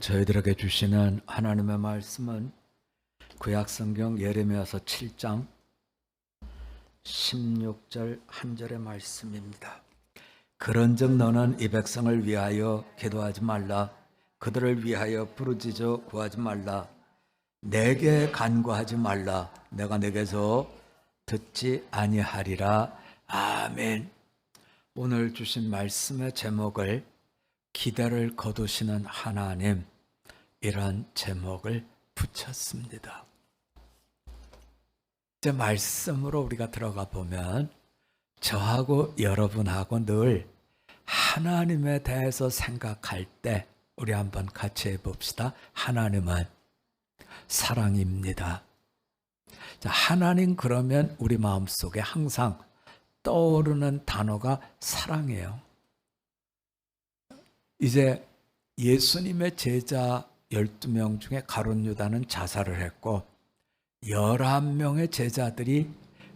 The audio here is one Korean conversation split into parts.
저희들에게 주시는 하나님의 말씀은 구약성경 예레미야서 7장 16절 한 절의 말씀입니다. 그런즉 너는 이 백성을 위하여 기도하지 말라. 그들을 위하여 부르짖어 구하지 말라. 내게 간구하지 말라. 내가 내게서 듣지 아니하리라. 아멘. 오늘 주신 말씀의 제목을 기대를 거두시는 하나님, 이런 제목을 붙였습니다. 이제 말씀으로 우리가 들어가 보면 저하고 여러분하고 늘 하나님에 대해서 생각할 때 우리 한번 같이 해봅시다. 하나님은 사랑입니다. 자, 하나님 그러면 우리 마음속에 항상 떠오르는 단어가 사랑이에요. 이제 예수님의 제자 12명 중에 가룟 유다는 자살을 했고 11명의 제자들이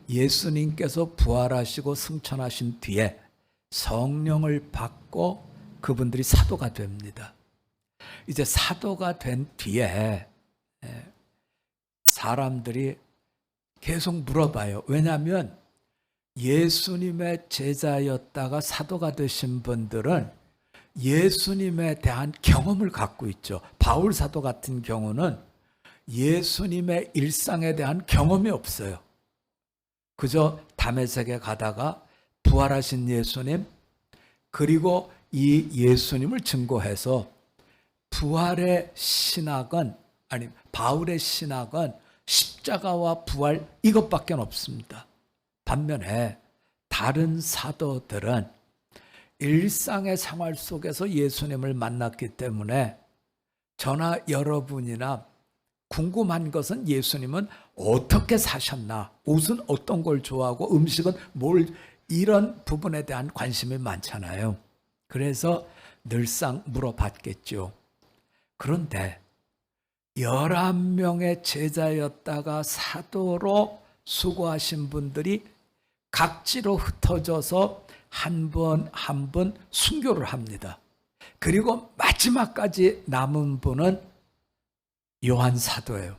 예수님께서 부활하시고 승천하신 뒤에 성령을 받고 그분들이 사도가 됩니다. 이제 사도가 된 뒤에 사람들이 계속 물어봐요. 왜냐하면 예수님의 제자였다가 사도가 되신 분들은 예수님에 대한 경험을 갖고 있죠. 바울 사도 같은 경우는 예수님의 일상에 대한 경험이 없어요. 그저 다메섹에 가다가 부활하신 예수님, 그리고 이 예수님을 증거해서 부활의 신학은, 아니 바울의 신학은 십자가와 부활 이것밖에 없습니다. 반면에 다른 사도들은 일상의 생활 속에서 예수님을 만났기 때문에 저나 여러분이나 궁금한 것은 예수님은 어떻게 사셨나, 옷은 어떤 걸 좋아하고 음식은 뭘, 이런 부분에 대한 관심이 많잖아요. 그래서 늘상 물어봤겠죠. 그런데 11명의 제자였다가 사도로 수고하신 분들이 각지로 흩어져서 한 분 한 분 순교를 합니다. 그리고 마지막까지 남은 분은 요한 사도예요.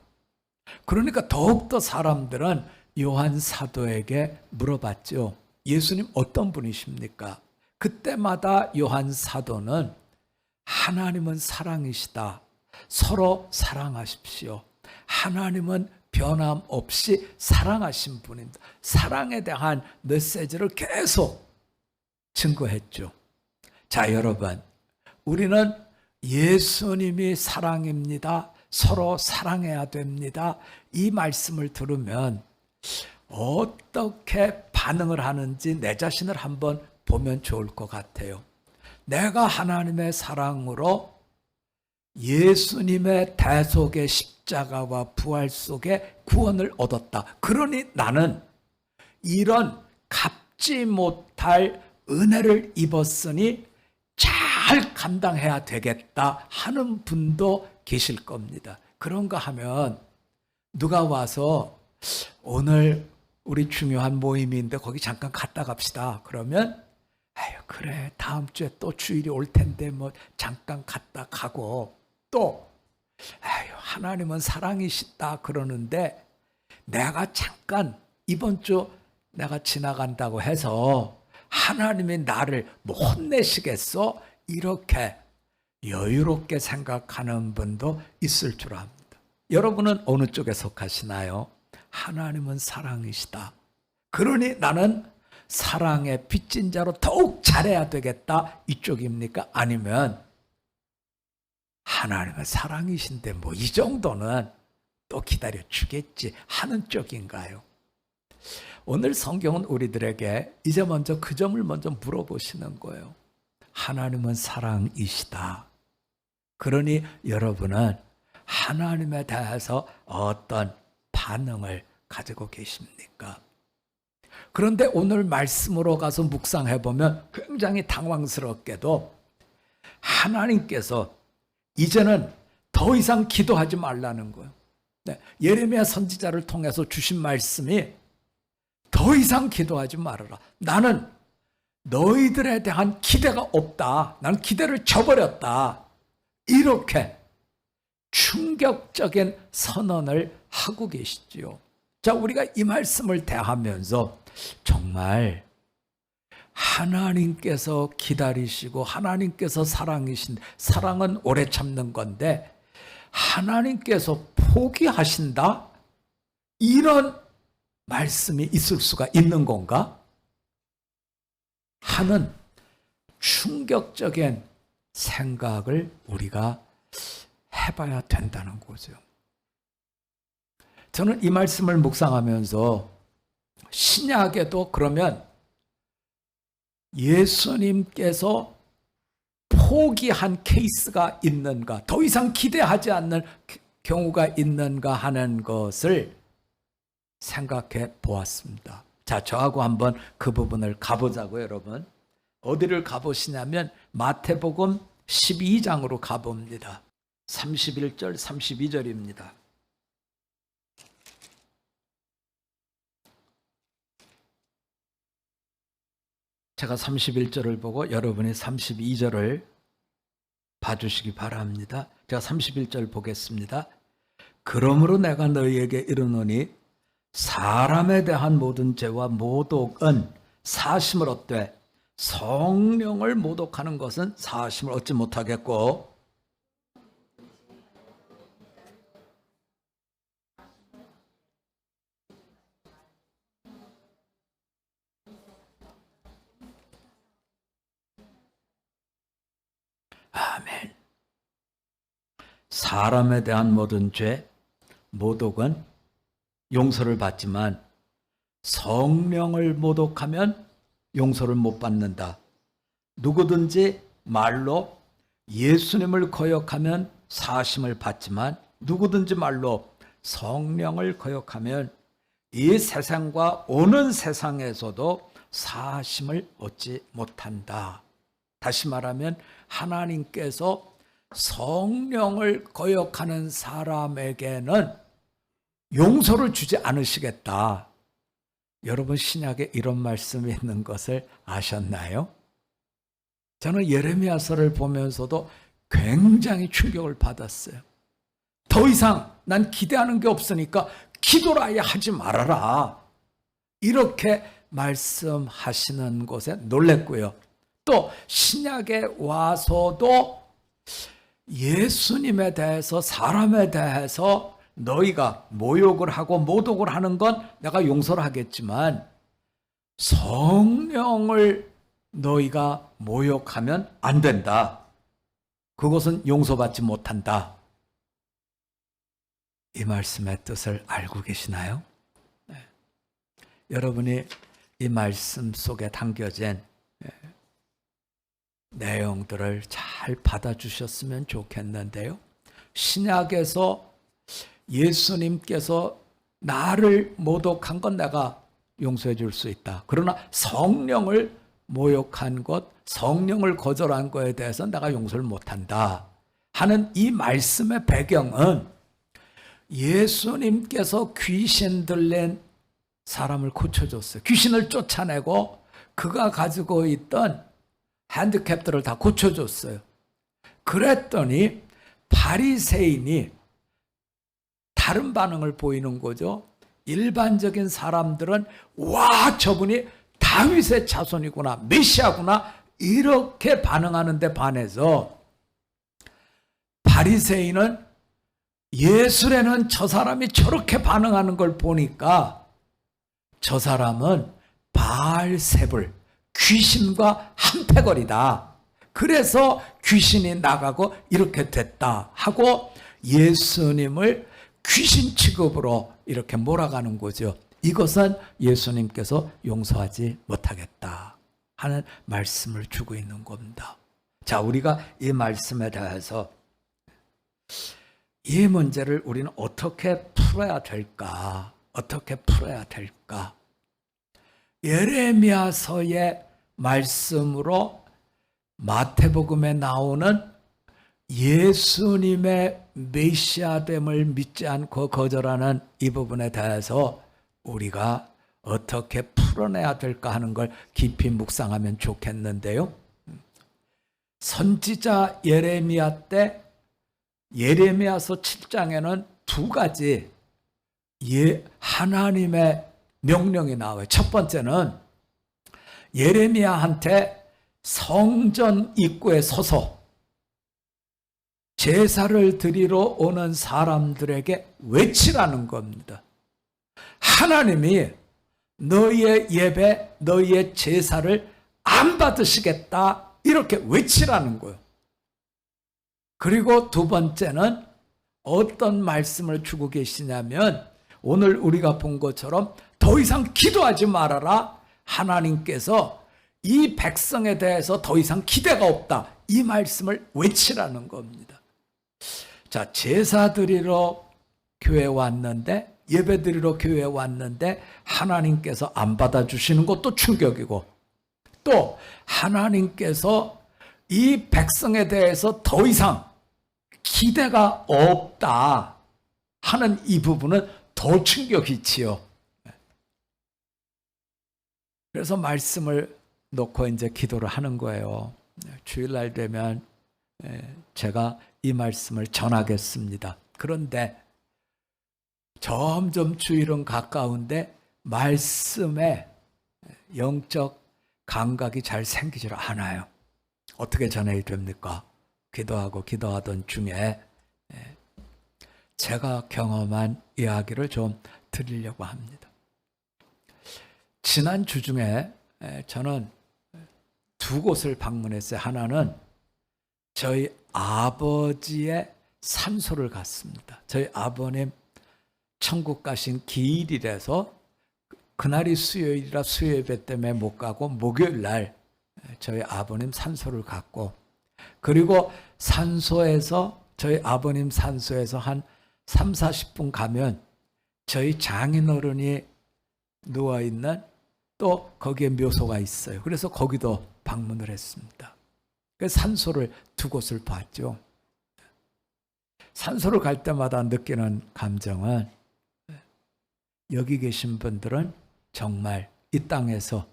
그러니까 더욱더 사람들은 요한 사도에게 물어봤죠. 예수님 어떤 분이십니까? 그때마다 요한 사도는 하나님은 사랑이시다. 서로 사랑하십시오. 하나님은 변함없이 사랑하신 분입니다. 사랑에 대한 메시지를 계속 증거했죠. 자, 여러분, 우리는 예수님이 사랑입니다. 서로 사랑해야 됩니다. 이 말씀을 들으면 어떻게 반응을 하는지 내 자신을 한번 보면 좋을 것 같아요. 내가 하나님의 사랑으로 예수님의 대속의 십자가와 부활 속에 구원을 얻었다. 그러니 나는 이런 갚지 못할 은혜를 입었으니 잘 감당해야 되겠다 하는 분도 계실 겁니다. 그런가 하면 누가 와서 오늘 우리 중요한 모임인데 거기 잠깐 갔다 갑시다. 그러면 아유 그래 다음 주에 또 주일이 올 텐데 뭐 잠깐 갔다 가고, 또 아유 하나님은 사랑이시다 그러는데 내가 잠깐 이번 주 내가 지나간다고 해서 하나님이 나를 뭐 혼내시겠어? 이렇게 여유롭게 생각하는 분도 있을 줄 압니다. 여러분은 어느 쪽에 속하시나요? 하나님은 사랑이시다. 그러니 나는 사랑의 빚진 자로 더욱 잘해야 되겠다. 이쪽입니까? 아니면 하나님은 사랑이신데 뭐 이 정도는 또 기다려 주겠지 하는 쪽인가요? 오늘 성경은 우리들에게 이제 먼저 그 점을 먼저 물어보시는 거예요. 하나님은 사랑이시다. 그러니 여러분은 하나님에 대해서 어떤 반응을 가지고 계십니까? 그런데 오늘 말씀으로 가서 묵상해 보면 굉장히 당황스럽게도 하나님께서 이제는 더 이상 기도하지 말라는 거예요. 예레미야 선지자를 통해서 주신 말씀이 더 이상 기도하지 말아라. 나는 너희들에 대한 기대가 없다. 나는 기대를 저버렸다. 이렇게 충격적인 선언을 하고 계시지요. 자, 우리가 이 말씀을 대하면서 정말 하나님께서 기다리시고 하나님께서 사랑은 오래 참는 건데 하나님께서 포기하신다? 이런 말씀이 있을 수가 있는 건가? 하는 충격적인 생각을 우리가 해봐야 된다는 거죠. 저는 이 말씀을 묵상하면서 신약에도 그러면 예수님께서 포기한 케이스가 있는가, 더 이상 기대하지 않는 경우가 있는가 하는 것을 생각해 보았습니다. 자, 저하고 한번 그 부분을 가보자고요, 여러분. 어디를 가보시냐면 마태복음 12장으로 가봅니다. 31절, 32절입니다. 제가 31절을 보고 여러분이 32절을 봐주시기 바랍니다. 제가 31절 보겠습니다. 그러므로 내가 너희에게 이르노니 사람에 대한 모든 죄와 모독은 사심을 얻되 성령을 모독하는 것은 사심을 얻지 못하겠고 아멘. 사람에 대한 모든 죄, 모독은 용서를 받지만 성령을 모독하면 용서를 못 받는다. 누구든지 말로 예수님을 거역하면 사심을 받지만 누구든지 말로 성령을 거역하면 이 세상과 오는 세상에서도 사심을 얻지 못한다. 다시 말하면 하나님께서 성령을 거역하는 사람에게는 용서를 주지 않으시겠다. 여러분, 신약에 이런 말씀이 있는 것을 아셨나요? 저는 예레미야서를 보면서도 굉장히 충격을 받았어요. 더 이상 난 기대하는 게 없으니까 기도를 아예 하지 말아라. 이렇게 말씀하시는 것에 놀랬고요. 또 신약에 와서도 예수님에 대해서, 사람에 대해서 너희가 모욕을 하고 모독을 하는 건 내가 용서를 하겠지만 성령을 너희가 모욕하면 안 된다. 그것은 용서받지 못한다. 이 말씀의 뜻을 알고 계시나요? 네. 여러분이 이 말씀 속에 담겨진 내용들을 잘 받아주셨으면 좋겠는데요. 신약에서 예수님께서 나를 모독한 건 내가 용서해 줄 수 있다. 그러나 성령을 모욕한 것, 성령을 거절한 것에 대해서 내가 용서를 못한다 하는 이 말씀의 배경은 예수님께서 귀신 들린 사람을 고쳐줬어요. 귀신을 쫓아내고 그가 가지고 있던 핸디캡들을 다 고쳐줬어요. 그랬더니 바리새인이 다른 반응을 보이는 거죠. 일반적인 사람들은 와, 저분이 다윗의 자손이구나, 메시아구나 이렇게 반응하는데 반해서 바리새인은 예술에는 저 사람이 저렇게 반응하는 걸 보니까 저 사람은 바알세불, 귀신과 한패거리다. 그래서 귀신이 나가고 이렇게 됐다 하고 예수님을 귀신 취급으로 이렇게 몰아가는 거죠. 이것은 예수님께서 용서하지 못하겠다 하는 말씀을 주고 있는 겁니다. 자, 우리가 이 말씀에 대해서 이 문제를 우리는 어떻게 풀어야 될까? 어떻게 풀어야 될까? 예레미야서의 말씀으로 마태복음에 나오는 예수님의 메시아됨을 믿지 않고 거절하는 이 부분에 대해서 우리가 어떻게 풀어내야 될까 하는 걸 깊이 묵상하면 좋겠는데요. 선지자 예레미야 때 예레미야서 7장에는 두 가지 하나님의 명령이 나와요. 첫 번째는 예레미야한테 성전 입구에 서서 제사를 드리러 오는 사람들에게 외치라는 겁니다. 하나님이 너희의 예배, 너희의 제사를 안 받으시겠다, 이렇게 외치라는 거예요. 그리고 두 번째는 어떤 말씀을 주고 계시냐면, 오늘 우리가 본 것처럼 더 이상 기도하지 말아라. 하나님께서 이 백성에 대해서 더 이상 기대가 없다, 이 말씀을 외치라는 겁니다. 자, 제사 드리러 교회에 왔는데, 예배 드리러 교회에 왔는데 하나님께서 안 받아주시는 것도 충격이고, 또 하나님께서 이 백성에 대해서 더 이상 기대가 없다 하는 이 부분은 더 충격이지요. 그래서 말씀을 놓고 이제 기도를 하는 거예요. 주일날 되면 제가 이 말씀을 전하겠습니다. 그런데 점점 주일은 가까운데 말씀에 영적 감각이 잘 생기질 않아요. 어떻게 전해야 됩니까? 기도하던 중에 제가 경험한 이야기를 좀 드리려고 합니다. 지난 주 중에 저는 두 곳을 방문했어요. 하나는 저희 아버지의 산소를 갔습니다. 저희 아버님 천국 가신 기일이라서 그날이 수요일이라 수요예배 때문에 못 가고 목요일 날 저희 아버님 산소를 갔고, 그리고 산소에서 저희 아버님 산소에서 한 3, 40분 가면 저희 장인어른이 누워있는 또 거기에 묘소가 있어요. 그래서 거기도 방문을 했습니다. 그래서 산소를 두 곳을 봤죠. 산소를 갈 때마다 느끼는 감정은, 여기 계신 분들은 정말 이 땅에서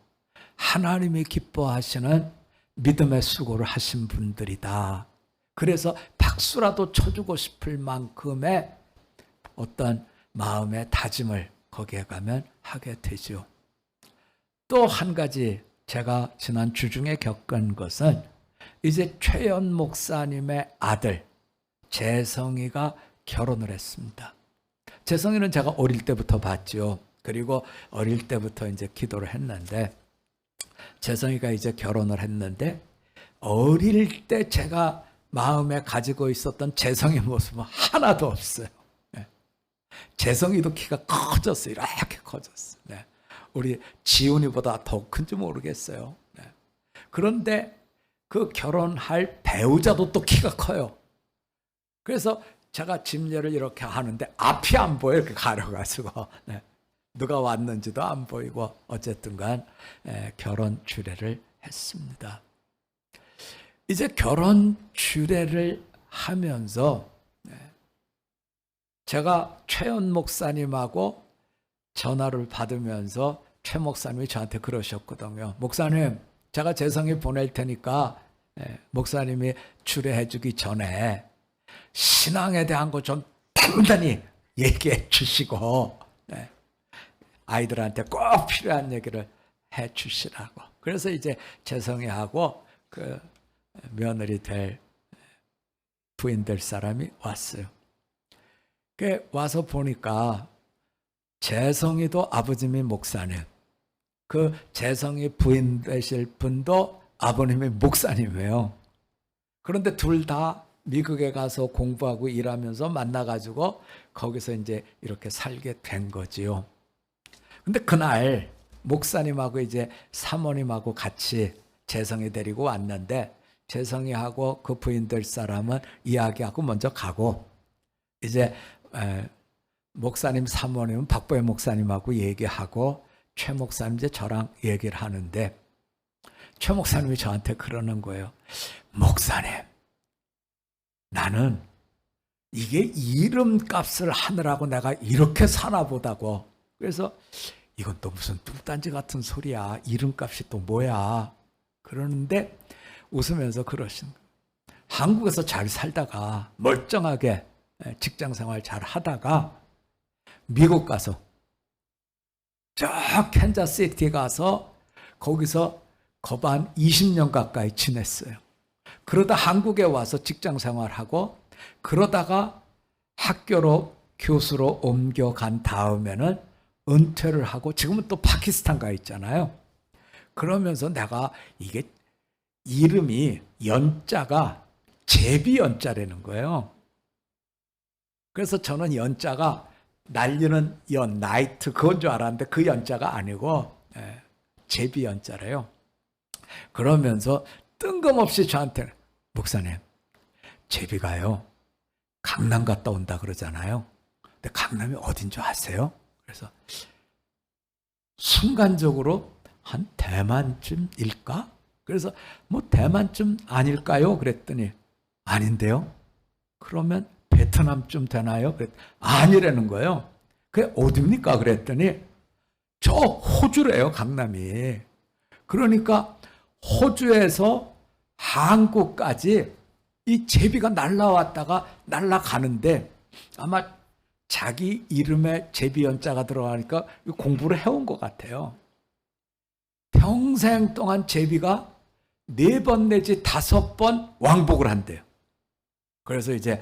하나님이 기뻐하시는 믿음의 수고를 하신 분들이다. 그래서 박수라도 쳐주고 싶을 만큼의 어떤 마음의 다짐을 거기에 가면 하게 되죠. 또 한 가지 제가 지난 주중에 겪은 것은, 이제 최연 목사님의 아들 재성이가 결혼을 했습니다. 재성이는 제가 어릴 때부터 봤죠. 그리고 어릴 때부터 이제 기도를 했는데, 재성이가 이제 결혼을 했는데, 어릴 때 제가 마음에 가지고 있었던 재성의 모습은 하나도 없어요. 네. 재성이도 키가 커졌어요. 이렇게 커졌어요. 네. 우리 지훈이보다 더 큰지 모르겠어요. 네. 그런데 그 결혼할 배우자도 또 키가 커요. 그래서 제가 집례를 이렇게 하는데 앞이 안 보여요. 이렇게 가려가지고. 네. 누가 왔는지도 안 보이고, 어쨌든 간 결혼 주례를 했습니다. 이제 결혼 주례를 하면서 제가 최연 목사님하고 전화를 받으면서 최 목사님이 저한테 그러셨거든요. 목사님, 제가 재성이 보낼 테니까 목사님이 주례해 주기 전에 신앙에 대한 거 좀 단단히 얘기해 주시고 아이들한테 꼭 필요한 얘기를 해 주시라고. 그래서 이제 재성이하고 그 며느리 될 부인 될 사람이 왔어요. 그 와서 보니까 재성이도 아버님이 목사님, 그 재성이 부인 되실 분도 아버님이 목사님이에요. 그런데 둘 다 미국에 가서 공부하고 일하면서 만나가지고 거기서 이제 이렇게 살게 된 거지요. 근데 그날 목사님하고 이제 사모님하고 같이 재성이 데리고 왔는데, 재성이하고 그 부인 될 사람은 이야기하고 먼저 가고, 이제 목사님 사모님은 박보혜 목사님하고 얘기하고, 최 목사님 이제 저랑 얘기를 하는데, 최 목사님이 저한테 그러는 거예요. 목사님, 나는 이게 이름값을 하느라고 내가 이렇게 사나 보다고. 그래서 이건 또 무슨 뚱딴지 같은 소리야. 이름값이 또 뭐야. 그러는데 웃으면서 그러신 거예요. 한국에서 잘 살다가 멀쩡하게 직장 생활 잘 하다가 미국 가서 저 캔자스시티 가서 거기서 거의 한 20년 가까이 지냈어요. 그러다 한국에 와서 직장 생활하고 그러다가 학교로 교수로 옮겨간 다음에는 은퇴를 하고 지금은 또 파키스탄 가 있잖아요. 그러면서 내가 이게 이름이 연자가 제비 연자라는 거예요. 그래서 저는 연자가 날리는 연, 나이트 그건 줄 알았는데 그 연자가 아니고 제비 연자래요. 그러면서 뜬금없이 저한테 목사님 제비가요 강남 갔다 온다 그러잖아요. 근데 강남이 어딘 줄 아세요? 그래서 순간적으로 한 대만쯤일까? 그래서 뭐 대만쯤 아닐까요? 그랬더니 아닌데요. 그러면 베트남쯤 되나요? 아니라는 거예요. 그게 어딥니까? 그랬더니 저 호주래요, 강남이. 그러니까 호주에서 한국까지 이 제비가 날라왔다가 날아가는데 아마 자기 이름에 제비 연자가 들어가니까 공부를 해온 것 같아요. 평생 동안 제비가 4번 내지 5번 왕복을 한대요. 그래서 이제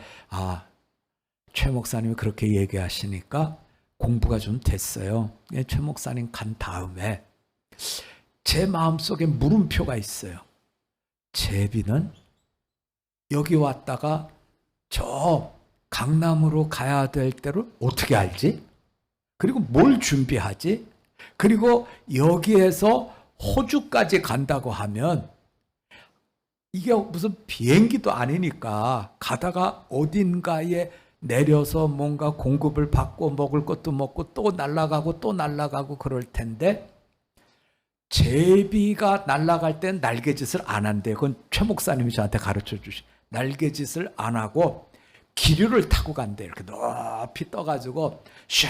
최 목사님이 그렇게 얘기하시니까 공부가 좀 됐어요. 최 목사님 간 다음에 제 마음속에 물음표가 있어요. 제비는 여기 왔다가 저 강남으로 가야 될 때를 어떻게 알지? 그리고 뭘 준비하지? 그리고 여기에서 호주까지 간다고 하면 이게 무슨 비행기도 아니니까 가다가 어딘가에 내려서 뭔가 공급을 받고 먹을 것도 먹고 또 날아가고 또 날아가고 그럴 텐데 제비가 날아갈 땐 날개짓을 안 한대요. 그건 최 목사님이 저한테 가르쳐 주신 날개짓을 안 하고 기류를 타고 간대요. 이렇게 높이 떠가지고 샥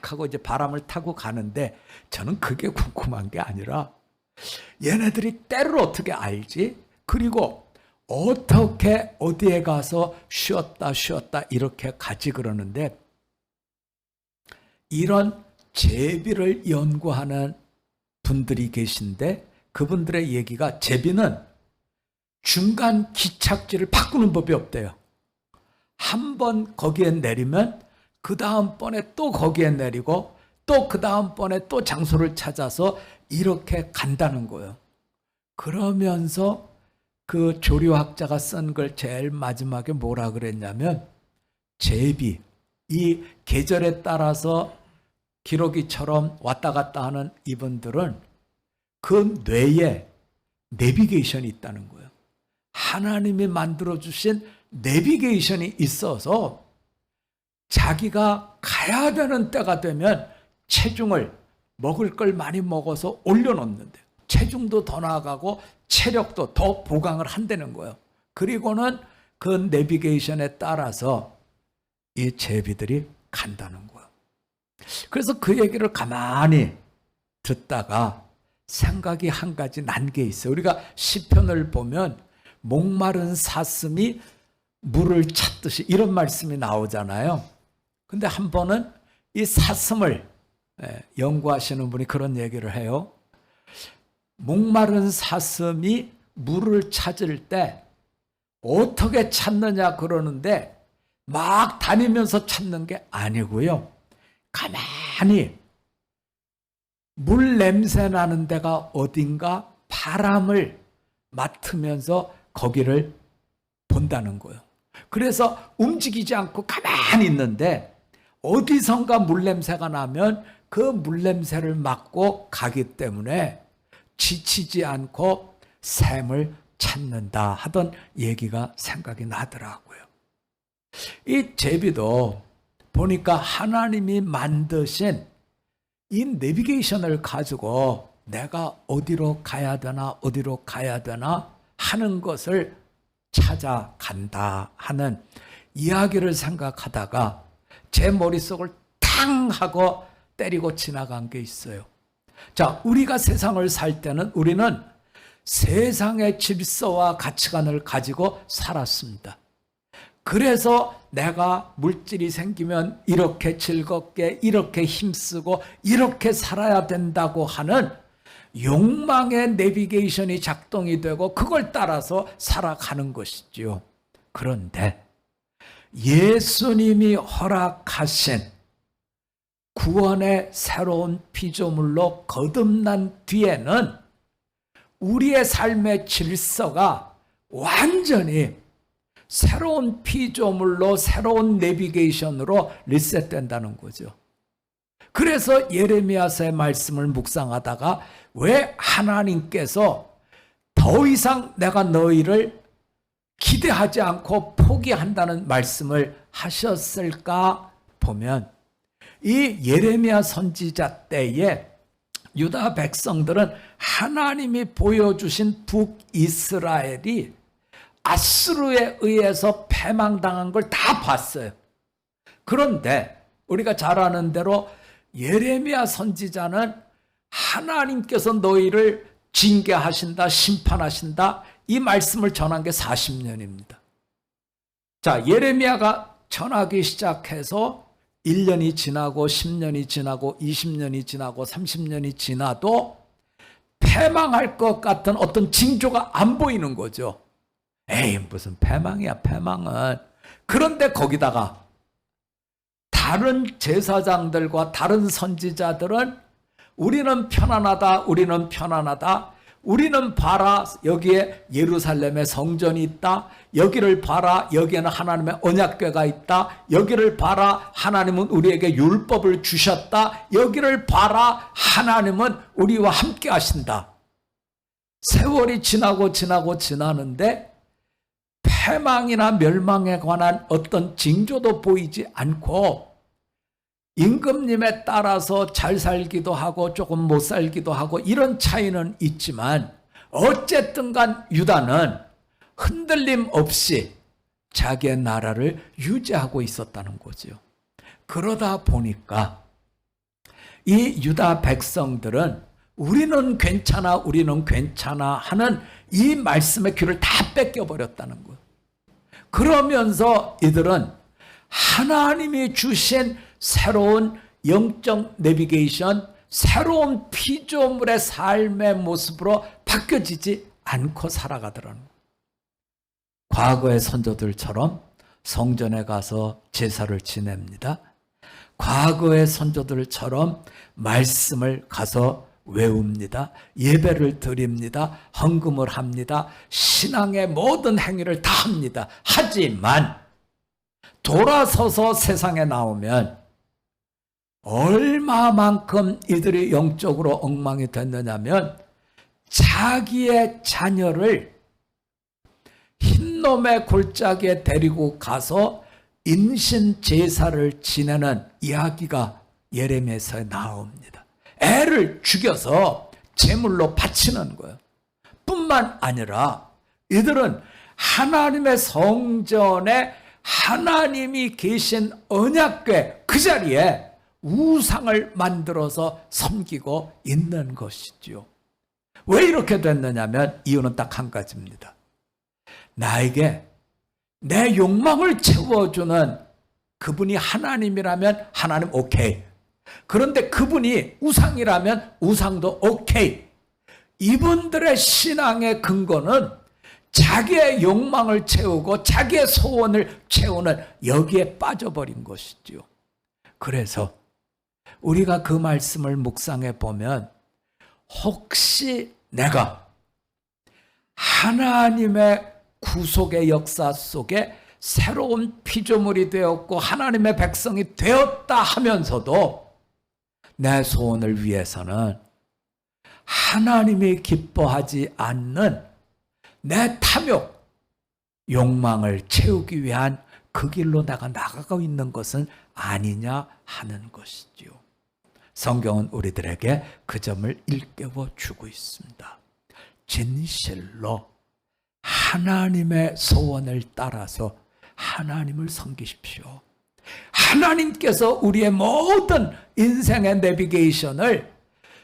하고 이제 바람을 타고 가는데 저는 그게 궁금한 게 아니라 얘네들이 때를 어떻게 알지? 그리고 어떻게 어디에 가서 쉬었다 이렇게 가지 그러는데 이런 제비를 연구하는 분들이 계신데 그분들의 얘기가 제비는 중간 기착지를 바꾸는 법이 없대요. 한 번 거기에 내리면 그 다음번에 또 거기에 내리고 또 그 다음번에 또 장소를 찾아서 이렇게 간다는 거예요. 그러면서 그 조류학자가 쓴 걸 제일 마지막에 뭐라 그랬냐면 제비, 이 계절에 따라서 기러기처럼 왔다 갔다 하는 이분들은 그 뇌에 내비게이션이 있다는 거예요. 하나님이 만들어주신 내비게이션이 있어서 자기가 가야 되는 때가 되면 체중을 먹을 걸 많이 먹어서 올려놓는데 체중도 더 나아가고 체력도 더 보강을 한다는 거예요. 그리고는 그 내비게이션에 따라서 이 제비들이 간다는 거예요. 그래서 그 얘기를 가만히 듣다가 생각이 한 가지 난 게 있어요. 우리가 시편을 보면 목마른 사슴이 물을 찾듯이 이런 말씀이 나오잖아요. 근데 한 번은 이 사슴을 연구하시는 분이 그런 얘기를 해요. 목마른 사슴이 물을 찾을 때 어떻게 찾느냐 그러는데 막 다니면서 찾는 게 아니고요. 가만히 물 냄새 나는 데가 어딘가 바람을 맡으면서 거기를 본다는 거예요. 그래서 움직이지 않고 가만히 있는데 어디선가 물 냄새가 나면 그 물 냄새를 맡고 가기 때문에 지치지 않고 샘을 찾는다 하던 얘기가 생각이 나더라고요. 이 제비도 보니까 하나님이 만드신 이 내비게이션을 가지고 내가 어디로 가야 되나 하는 것을 찾아간다 하는 이야기를 생각하다가 제 머릿속을 탕 하고 때리고 지나간 게 있어요. 자, 우리가 세상을 살 때는 우리는 세상의 질서와 가치관을 가지고 살았습니다. 그래서 내가 물질이 생기면 이렇게 즐겁게, 이렇게 힘쓰고 이렇게 살아야 된다고 하는 욕망의 내비게이션이 작동이 되고 그걸 따라서 살아가는 것이지요. 그런데 예수님이 허락하신 구원의 새로운 피조물로 거듭난 뒤에는 우리의 삶의 질서가 완전히 새로운 피조물로 새로운 내비게이션으로 리셋된다는 거죠. 그래서 예레미야서의 말씀을 묵상하다가 왜 하나님께서 더 이상 내가 너희를 기대하지 않고 포기한다는 말씀을 하셨을까 보면 이 예레미야 선지자 때에 유다 백성들은 하나님이 보여주신 북이스라엘이 아수르에 의해서 패망당한 걸 다 봤어요. 그런데 우리가 잘 아는 대로 예레미야 선지자는 하나님께서 너희를 징계하신다, 심판하신다 이 말씀을 전한 게 40년입니다. 자, 예레미야가 전하기 시작해서 1년이 지나고 10년이 지나고 20년이 지나고 30년이 지나도 패망할 것 같은 어떤 징조가 안 보이는 거죠. 에이, 무슨 패망이야, 패망은. 그런데 거기다가 다른 제사장들과 다른 선지자들은 우리는 편안하다, 우리는 편안하다. 우리는 봐라, 여기에 예루살렘에 성전이 있다. 여기를 봐라, 여기에는 하나님의 언약궤가 있다. 여기를 봐라, 하나님은 우리에게 율법을 주셨다. 여기를 봐라, 하나님은 우리와 함께 하신다. 세월이 지나는데 패망이나 멸망에 관한 어떤 징조도 보이지 않고 임금님에 따라서 잘 살기도 하고 조금 못 살기도 하고 이런 차이는 있지만 어쨌든 간 유다는 흔들림 없이 자기의 나라를 유지하고 있었다는 거죠. 그러다 보니까 이 유다 백성들은 우리는 괜찮아 하는 이 말씀의 귀를 다 뺏겨버렸다는 거예요. 그러면서 이들은 하나님이 주신 새로운 영적 내비게이션, 새로운 피조물의 삶의 모습으로 바뀌어지지 않고 살아가더라는 거예요. 과거의 선조들처럼 성전에 가서 제사를 지냅니다. 과거의 선조들처럼 말씀을 가서 외웁니다. 예배를 드립니다. 헌금을 합니다. 신앙의 모든 행위를 다 합니다. 하지만 돌아서서 세상에 나오면 얼마만큼 이들이 영적으로 엉망이 됐느냐면 자기의 자녀를 흰놈의 골짜기에 데리고 가서 인신 제사를 지내는 이야기가 예레미야서에 나옵니다. 애를 죽여서 제물로 바치는 거예요. 뿐만 아니라 이들은 하나님의 성전에 하나님이 계신 언약궤 그 자리에 우상을 만들어서 섬기고 있는 것이죠. 왜 이렇게 됐느냐면 이유는 딱 한 가지입니다. 나에게 내 욕망을 채워주는 그분이 하나님이라면 하나님 오케이. 그런데 그분이 우상이라면 우상도 오케이. 이분들의 신앙의 근거는 자기의 욕망을 채우고 자기의 소원을 채우는 여기에 빠져버린 것이지요. 그래서 우리가 그 말씀을 묵상해 보면 혹시 내가 하나님의 구속의 역사 속에 새로운 피조물이 되었고 하나님의 백성이 되었다 하면서도 내 소원을 위해서는 하나님이 기뻐하지 않는 내 탐욕, 욕망을 채우기 위한 그 길로 내가 나가고 있는 것은 아니냐 하는 것이지요. 성경은 우리들에게 그 점을 일깨워 주고 있습니다. 진실로 하나님의 소원을 따라서 하나님을 섬기십시오. 하나님께서 우리의 모든 인생의 내비게이션을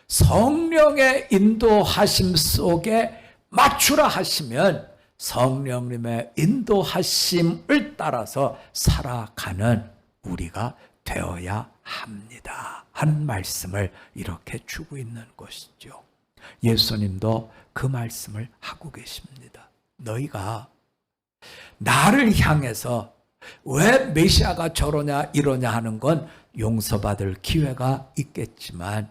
성령의 인도하심 속에 맞추라 하시면 성령님의 인도하심을 따라서 살아가는 우리가 되어야 합니다 하는 말씀을 이렇게 주고 있는 것이죠. 예수님도 그 말씀을 하고 계십니다. 너희가 나를 향해서 왜 메시아가 저러냐 이러냐 하는 건 용서받을 기회가 있겠지만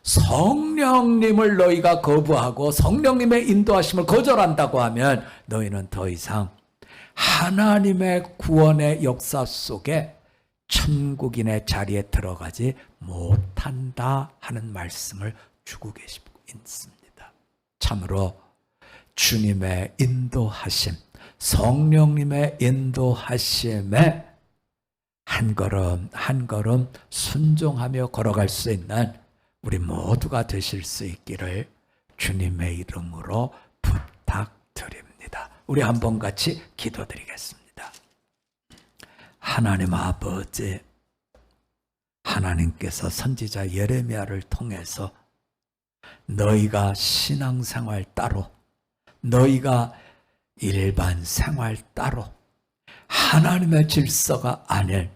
성령님을 너희가 거부하고 성령님의 인도하심을 거절한다고 하면 너희는 더 이상 하나님의 구원의 역사 속에 천국인의 자리에 들어가지 못한다 하는 말씀을 주고 계시고 있습니다. 참으로 주님의 인도하심, 성령님의 인도하심에 한 걸음 한 걸음 순종하며 걸어갈 수 있는 우리 모두가 되실 수 있기를 주님의 이름으로 부탁드립니다. 우리 한번 같이 기도드리겠습니다. 하나님 아버지, 하나님께서 선지자 예레미야를 통해서 너희가 신앙생활 따로, 너희가 일반 생활 따로, 하나님의 질서가 아닌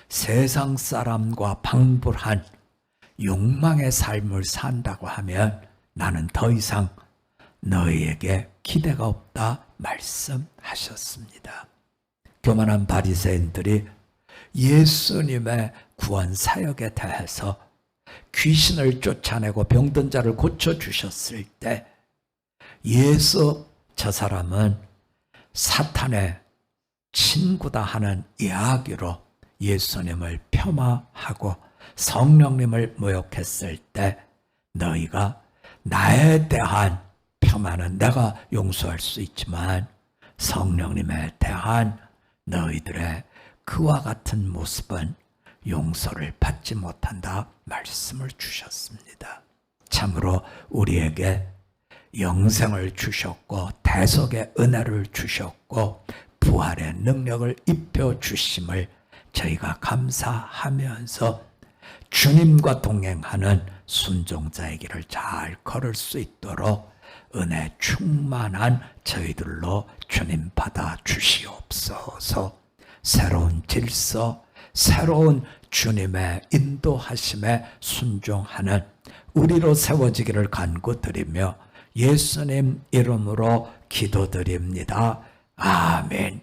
세상 사람과 방불한 욕망의 삶을 산다고 하면 나는 더 이상 너희에게 기대가 없다 말씀하셨습니다. 교만한 바리새인들이 예수님의 구원 사역에 대해서 귀신을 쫓아내고 병든 자를 고쳐주셨을 때 예수 저 사람은 사탄의 친구다 하는 이야기로 예수님을 폄하하고 성령님을 모욕했을 때 너희가 나에 대한 폄하는 내가 용서할 수 있지만 성령님에 대한 너희들의 그와 같은 모습은 용서를 받지 못한다 말씀을 주셨습니다. 참으로 우리에게 영생을 주셨고 대속의 은혜를 주셨고 부활의 능력을 입혀 주심을 저희가 감사하면서 주님과 동행하는 순종자의 길을 잘 걸을 수 있도록 은혜 충만한 저희들로 주님 받아 주시옵소서. 새로운 질서, 새로운 주님의 인도하심에 순종하는 우리로 세워지기를 간구드리며 예수님 이름으로 기도드립니다. 아멘.